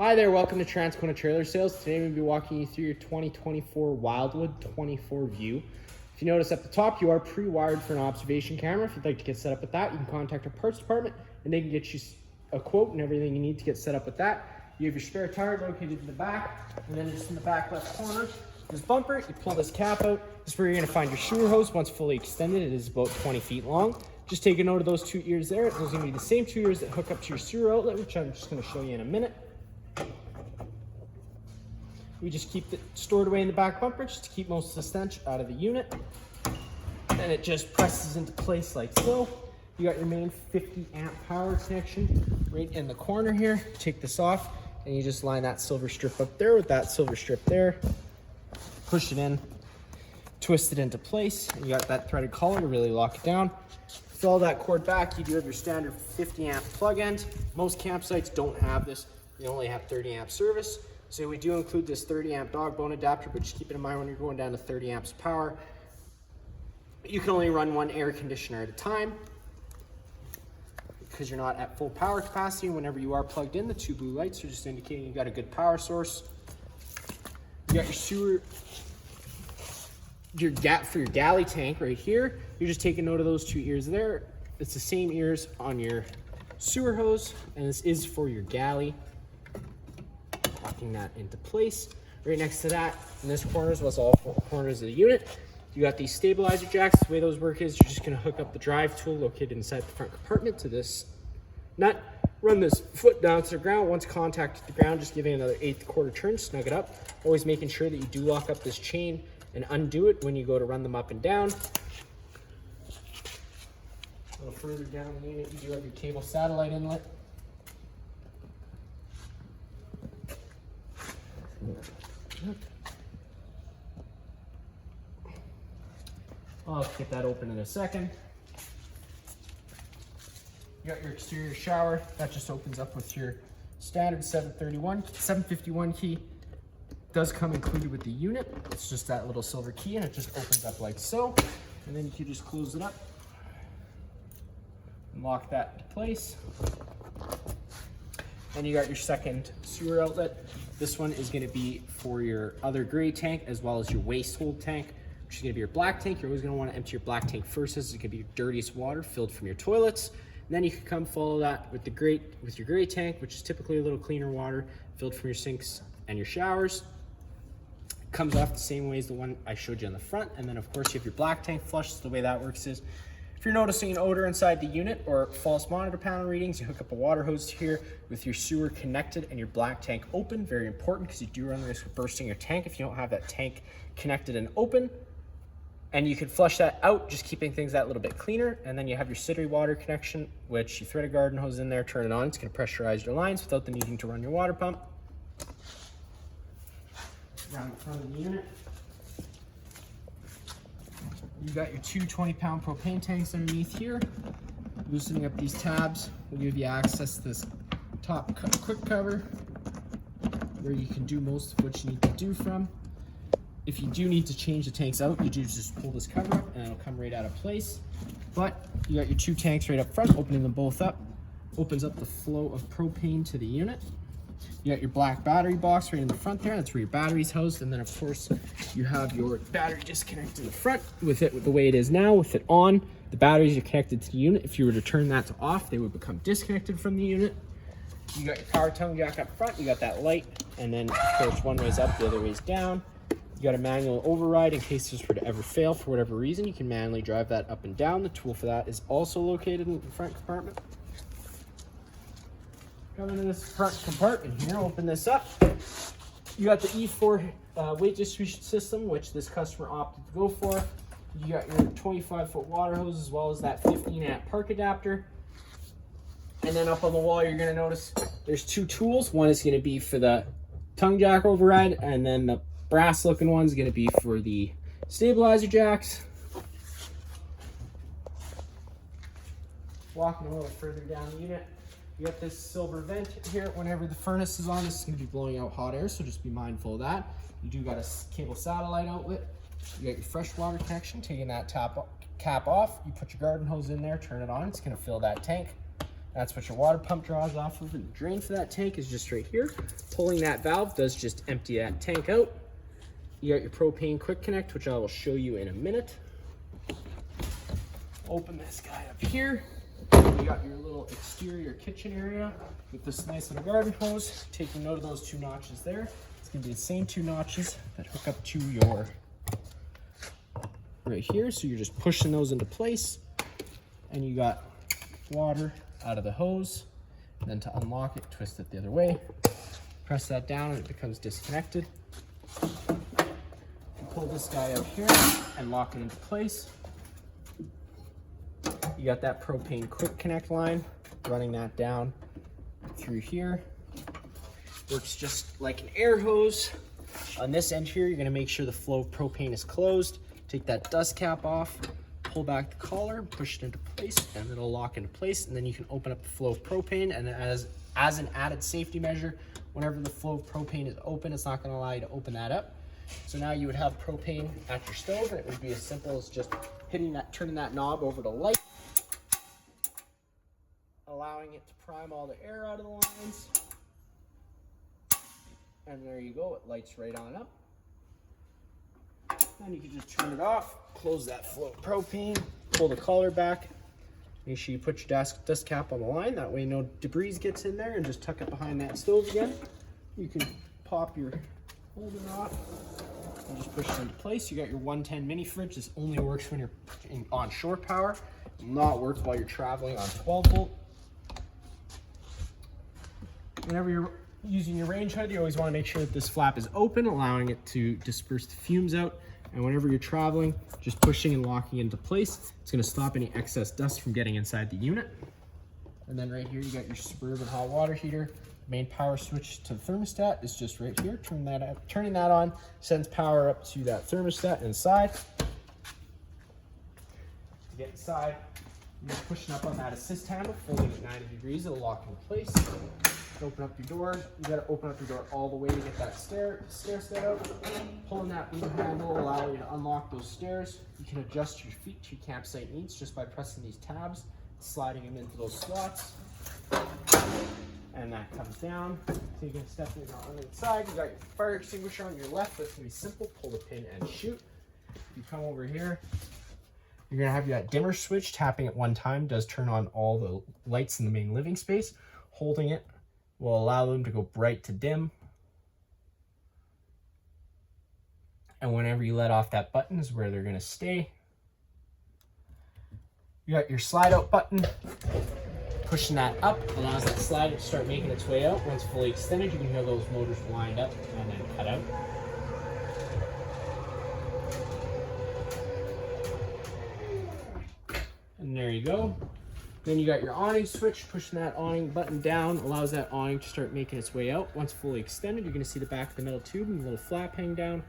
Hi there, welcome to Transcona Trailer Sales. Today we'll be walking you through your 2024 Wildwood 24 View. If you notice at the top, you are pre-wired for an observation camera. If you'd like to get set up with that, you can contact our parts department and they can get you a quote and everything you need to get set up with that. You have your spare tire located in the back, and then just in the back left corner, this bumper, you pull this cap out. This is where you're gonna find your sewer hose. Once fully extended, it is about 20 feet long. Just take a note of those 2 ears there. Those are gonna be the same 2 ears that hook up to your sewer outlet, which I'm just gonna show you in a minute. We just keep it stored away in the back bumper just to keep most of the stench out of the unit. And it just presses into place like so. You got your main 50 amp power connection right in the corner here. Take this off and you just line that silver strip up there with that silver strip there. Push it in, twist it into place. And you got that threaded collar to really lock it down. Fill that cord back. You do have your standard 50 amp plug end. Most campsites don't have this. They only have 30 amp service. So we do include this 30 amp dog bone adapter, but just keep it in mind when you're going down to 30 amps of power, you can only run one air conditioner at a time because you're not at full power capacity. Whenever you are plugged in, the 2 blue lights are just indicating you got a good power source. You got your sewer, your gap for your galley tank right here. You're just taking note of those 2 ears there. It's the same ears on your sewer hose, and this is for your galley. Locking that into place. Right next to that, in this corner, as well as all 4 corners of the unit, you got these stabilizer jacks. The way those work is you're just going to hook up the drive tool located inside the front compartment to this nut. Run this foot down to the ground. Once contacted the ground, just giving another 1/8 turn, snug it up. Always making sure that you do lock up this chain and undo it when you go to run them up and down. A little further down the unit, you do have your cable satellite inlet. I'll get that open in a second. You got your exterior shower. That just opens up with your standard 751 key. Does come included with the unit. It's just that little silver key and it just opens up like so. And then you can just close it up and lock that into place. And you got your second sewer outlet. This one is going to be for your other gray tank as well as your waste hold tank, which is going to be your black tank. You're always going to want to empty your black tank first. This is going to be your dirtiest water filled from your toilets. And then you can come follow that with your gray tank, which is typically a little cleaner water filled from your sinks and your showers. It comes off the same way as the one I showed you on the front. And then of course you have your black tank flush. So the way that works is if you're noticing an odor inside the unit or false monitor panel readings, you hook up a water hose here with your sewer connected and your black tank open. Very important because you do run the risk of bursting your tank if you don't have that tank connected and open. And you can flush that out, just keeping things that little bit cleaner. And then you have your city water connection, which you thread a garden hose in there, turn it on. It's going to pressurize your lines without the needing to run your water pump. Around the front of the unit, you got your 2 20-pound propane tanks underneath here. Loosening up these tabs will give you access to this top quick cover where you can do most of what you need to do from. If you do need to change the tanks out, you do just pull this cover up and it'll come right out of place. But you got your 2 tanks right up front. Opening them both up opens up the flow of propane to the unit. You got your black battery box right in the front there. That's where your battery's housed. And then of course you have your battery disconnect in the front with it the way it is now. With it on, the batteries are connected to the unit. If you were to turn that to off, they would become disconnected from the unit. You got your power tongue jack up front. You got that light. And then of course one way's up, the other way's down. You got a manual override in case this were to ever fail for whatever reason. You can manually drive that up and down. The tool for that is also located in the front compartment. Coming in this front compartment here, open this up. You got the E4 weight distribution system, which this customer opted to go for. You got your 25-foot water hose as well as that 15 amp park adapter. And then up on the wall, you're gonna notice there's 2 tools. One is gonna be for the tongue jack override, and then the brass looking one is gonna be for the stabilizer jacks. Walking a little further down the unit. You got this silver vent here. Whenever the furnace is on, this is going to be blowing out hot air, so just be mindful of that. You do got a cable satellite outlet. You got your fresh water connection. Taking that cap off, you put your garden hose in there, turn it on. It's going to fill that tank. That's what your water pump draws off of, and the drain for that tank is just right here. Pulling that valve does just empty that tank out. You got your propane quick connect, which I will show you in a minute. Open this guy up here. You got your little exterior kitchen area with this nice little garden hose. Taking note of those 2 notches there. It's gonna be the same 2 notches that hook up to your right here. So you're just pushing those into place, and you got water out of the hose. And then to unlock it, twist it the other way. Press that down and it becomes disconnected. You pull this guy up here and lock it into place. You got that propane quick connect line, running that down through here. Works just like an air hose. On this end here, you're gonna make sure the flow of propane is closed. Take that dust cap off, pull back the collar, push it into place, and it'll lock into place. And then you can open up the flow of propane. And as an added safety measure, whenever the flow of propane is open, it's not gonna allow you to open that up. So now you would have propane at your stove, and it would be as simple as just turning that knob over to light, allowing it to prime all the air out of the lines. And there you go, it lights right on up. Then you can just turn it off, close that flow of propane, pull the collar back. Make sure you put your dust cap on the line, that way no debris gets in there, and just tuck it behind that stove again. You can pop your holder off and just push it into place. You got your 110 mini fridge. This only works when you're on shore power. It will not work while you're traveling on 12 volt. Whenever you're using your range hood, you always want to make sure that this flap is open, allowing it to disperse the fumes out. And whenever you're traveling, just pushing and locking into place, it's going to stop any excess dust from getting inside the unit. And then right here, you got your Suburban hot water heater. Main power switch to the thermostat is just right here. Turning that on sends power up to that thermostat inside. To get inside, you're pushing up on that assist handle, folding it 90 degrees, it'll lock in place. Open up your door. You got to open up your door all the way to get that stair set out. Pulling that boom handle will allow you to unlock those stairs. You can adjust your feet to your campsite needs just by pressing these tabs, sliding them into those slots. And that comes down. Taking a step on the side, you got your fire extinguisher on your left. That's going to be simple. Pull the pin and shoot. If you come over here, you're going to have that dimmer switch. Tapping at one time does turn on all the lights in the main living space. Holding it will allow them to go bright to dim. And whenever you let off that button is where they're going to stay. You got your slide out button. Pushing that up allows that slider to start making its way out. Once fully extended, you can hear those motors wind up and then cut out. And there you go. Then you got your awning switch. Pushing that awning button down allows that awning to start making its way out. Once fully extended, you're going to see the back of the metal tube and the little flap hang down.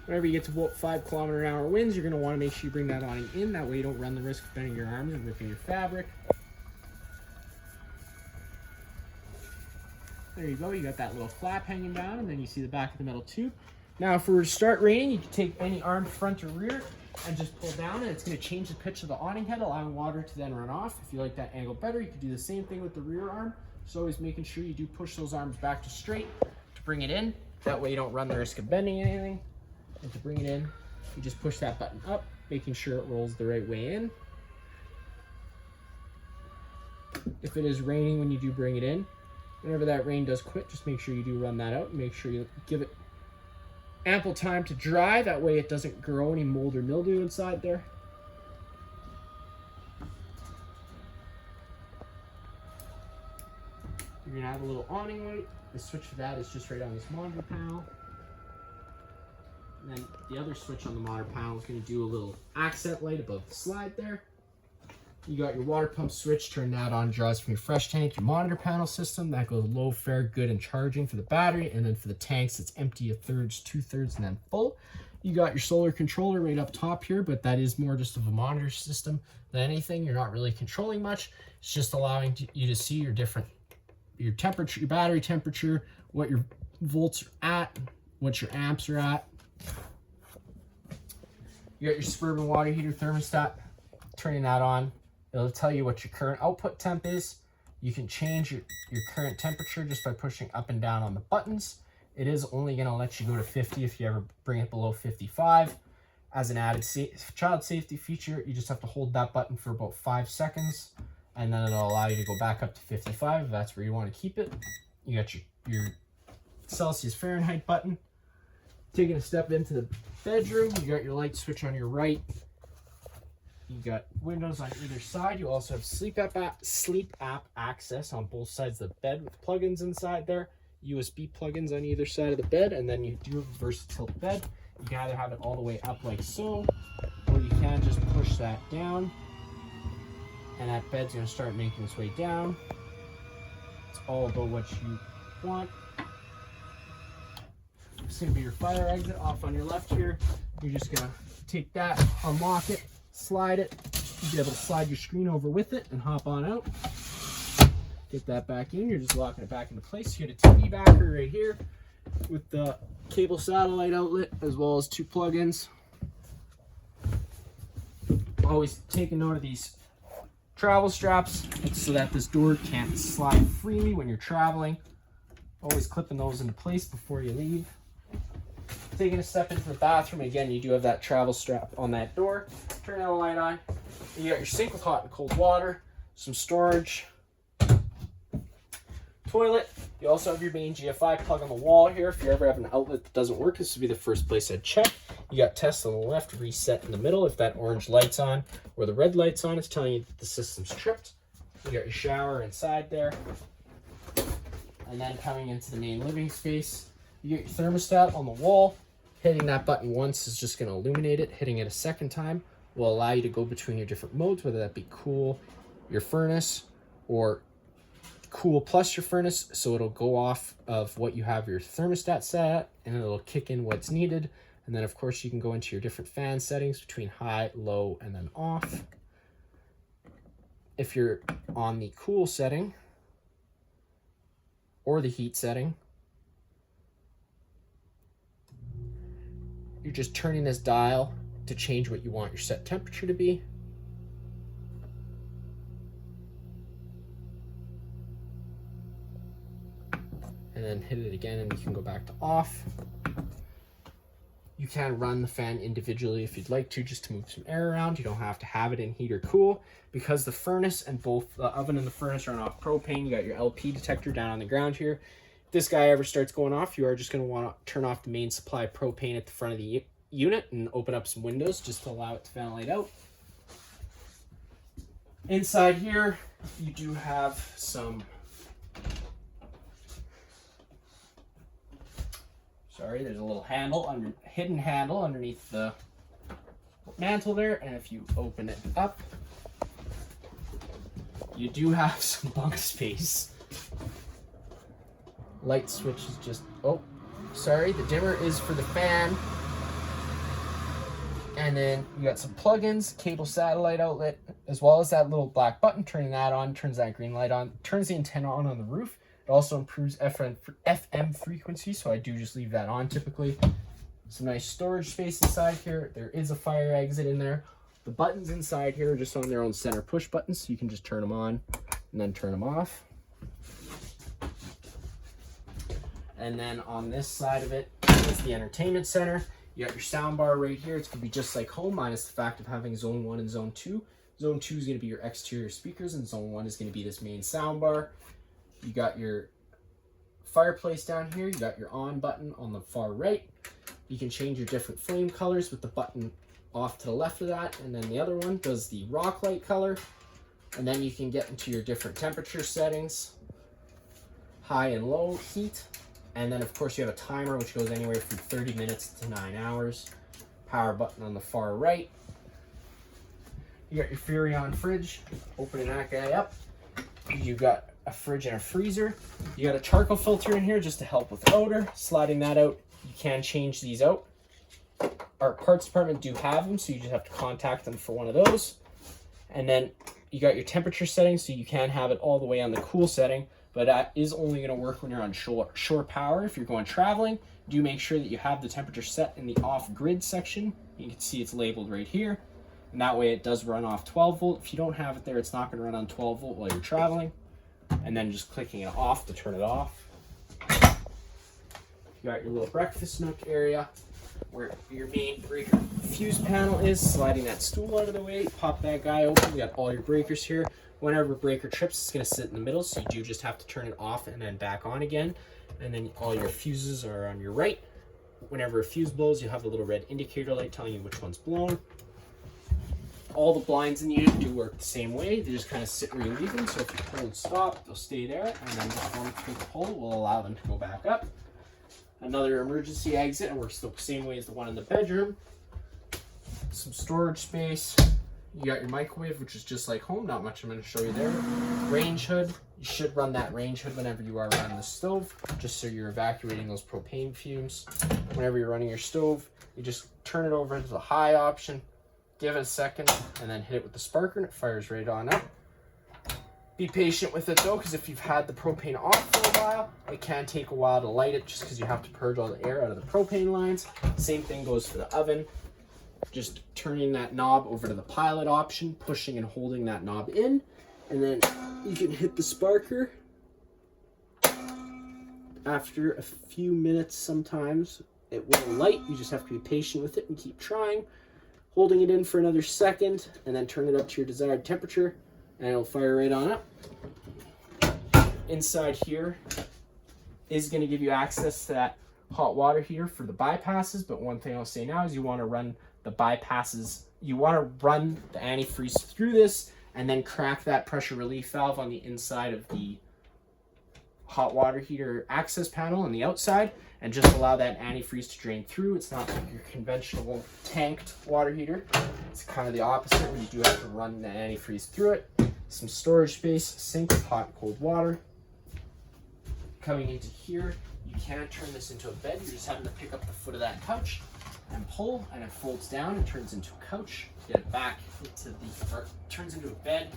Whenever you get to about 5 km/h winds, you're going to want to make sure you bring that awning in. That way you don't run the risk of bending your arms and ripping your fabric. There you go. You got that little flap hanging down, and then you see the back of the metal tube. Now, if we were to start raining, you can take any arm, front or rear, and just pull down, and it's going to change the pitch of the awning head, allowing water to then run off. If you like that angle better, you can do the same thing with the rear arm. So always making sure you do push those arms back to straight to bring it in. That way you don't run the risk of bending anything. And to bring it in, you just push that button up, making sure it rolls the right way in. If it is raining when you do bring it in, whenever that rain does quit, just make sure you do run that out. Make sure you give it ample time to dry. That way it doesn't grow any mold or mildew inside there. You're going to have a little awning light. The switch for that is just right on this monitor panel. And then the other switch on the monitor panel is going to do a little accent light above the slide there. You got your water pump switch, turn that on, draws from your fresh tank. Your monitor panel system, that goes low, fair, good, and charging for the battery. And then for the tanks, it's empty, 1/3, 2/3, and then full. You got your solar controller right up top here, but that is more just of a monitor system than anything. You're not really controlling much. It's just allowing you to see your temperature, your battery temperature, what your volts are at, what your amps are at. You got your Suburban water heater thermostat turning that on, it'll tell you what your current output temp is. You can change your current temperature just by pushing up and down on the buttons. It is only going to let you go to 50 if you ever bring it below 55. As an added child safety feature, you just have to hold that button for about 5 seconds, and then it'll allow you to go back up to 55 if that's where you want to keep it. You got your Celsius Fahrenheit button. Taking a step into the bedroom, you got your light switch on your right. You got windows on either side. You also have sleep app access on both sides of the bed with plugins inside there. USB plugins on either side of the bed, and then you do have a versatile bed. You can either have it all the way up like so, or you can just push that down, and that bed's going to start making its way down. It's all about what you want. It's going to be your fire exit off on your left here. You're just going to take that, unlock it, slide it. You'll be able to slide your screen over with it and hop on out. Get that back in. You're just locking it back into place. You get a TV backer right here with the cable satellite outlet as well as 2 plugins. Always take a note of these travel straps so that this door can't slide freely when you're traveling. Always clipping those into place before you leave. Taking a step into the bathroom, again, you do have that travel strap on that door. Turn the light on. You got your sink with hot and cold water, some storage, toilet. You also have your main GFI plug on the wall here. If you ever have an outlet that doesn't work, this would be the first place I'd check. You got test on the left, reset in the middle. If that orange light's on or the red light's on, it's telling you that the system's tripped. You got your shower inside there. And then coming into the main living space, you get your thermostat on the wall. Hitting that button once is just going to illuminate it. Hitting it a second time will allow you to go between your different modes, whether that be cool, your furnace, or cool plus your furnace. So it'll go off of what you have your thermostat set at, and it'll kick in what's needed. And then of course you can go into your different fan settings between high, low, and then off. If you're on the cool setting or the heat setting, you're just turning this dial to change what you want your set temperature to be. And then hit it again and you can go back to off. You can run the fan individually if you'd like to, just to move some air around. You don't have to have it in heat or cool. Because the furnace and both the oven and the furnace are off propane, you got your LP detector down on the ground here. If this guy ever starts going off, you are just going to want to turn off the main supply of propane at the front of the unit and open up some windows just to allow it to ventilate out. Inside here, you do have some there's a little handle, hidden handle underneath the mantle there, and if you open it up, you do have some bunk space. Light switch is just, oh, sorry, the dimmer is for the fan. And then you got some plugins, cable satellite outlet, as well as that little black button. Turning that on turns that green light on, turns the antenna on the roof. It also improves FM frequency, so I do just leave that on typically. Some nice storage space inside here. There is a fire exit in there. The buttons inside here are just on their own center push buttons, so you can just turn them on and then turn them off. And then on this side of it is the entertainment center. You got your sound bar right here. It's going to be just like home, minus the fact of having zone 1 and zone 2. Zone 2 is going to be your exterior speakers, and zone 1 is going to be this main sound bar. You got your fireplace down here. You got your on button on the far right. You can change your different flame colors with the button off to the left of that. And then the other one does the rock light color. And then you can get into your different temperature settings, high and low heat. And then of course you have a timer which goes anywhere from 30 minutes to 9 hours. Power button on the far right. You got your Furrion fridge. Opening that guy up. You got a fridge and a freezer. You got a charcoal filter in here just to help with odor. Sliding that out, you can change these out. Our parts department do have them, so you just have to contact them for one of those. And then you got your temperature settings, so you can have it all the way on the cool setting, but that is only going to work when you're on shore power. If you're going traveling, do make sure that you have the temperature set in the off-grid section. You can see it's labeled right here. And that way it does run off 12 volt. If you don't have it there, it's not gonna run on 12 volt while you're traveling. And then just clicking it off to turn it off. You got your little breakfast nook area where your main breaker fuse panel is. Sliding that stool out of the way, pop that guy open. You got all your breakers here. Whenever a breaker trips, it's going to sit in the middle, so you do just have to turn it off and then back on again. And then all your fuses are on your right. Whenever a fuse blows, you have a little red indicator light telling you which one's blown. All the blinds in the unit do work the same way. They just kind of sit where you leave them, so if you hold stop, they'll stay there, and then just one quick pull will allow them to go back up. Another emergency exit, and works the same way as the one in the bedroom. Some storage space. You got your microwave, which is just like home, not much I'm going to show you there. Range hood. You should run that range hood whenever you are running the stove, just so you're evacuating those propane fumes. Whenever you're running your stove, you just turn it over to the high option, give it a second, and then hit it with the sparker, and it fires right on up. Be patient with it though, because if you've had the propane off for a while, it can take a while to light it, just because you have to purge all the air out of the propane lines. Same thing goes for the oven. Just turning that knob over to the pilot option, pushing and holding that knob in, and then you can hit the sparker. After a few minutes, sometimes it will light. You just have to be patient with it and keep trying. Holding it in for another second, and then turn it up to your desired temperature, and it'll fire right on up. Inside here is going to give you access to that hot water heater for the bypasses, but one thing I'll say now is you want to run the bypasses, you want to run the antifreeze through this and then crack that pressure relief valve on the inside of the hot water heater access panel on the outside, and just allow that antifreeze to drain through. It's not like your conventional tanked water heater. It's kind of the opposite, where you do have to run the antifreeze through it. Some storage space, sink with hot and cold water. Coming into here, you can turn this into a bed. You're just having to pick up the foot of that couch and pull, and it folds down and turns into a couch. Get it back into the, or turns into a bed.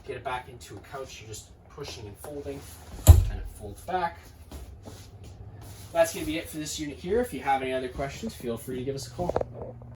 Get it back into a couch. You're just pushing and folding, and it folds back. That's going to be it for this unit here. If you have any other questions, feel free to give us a call.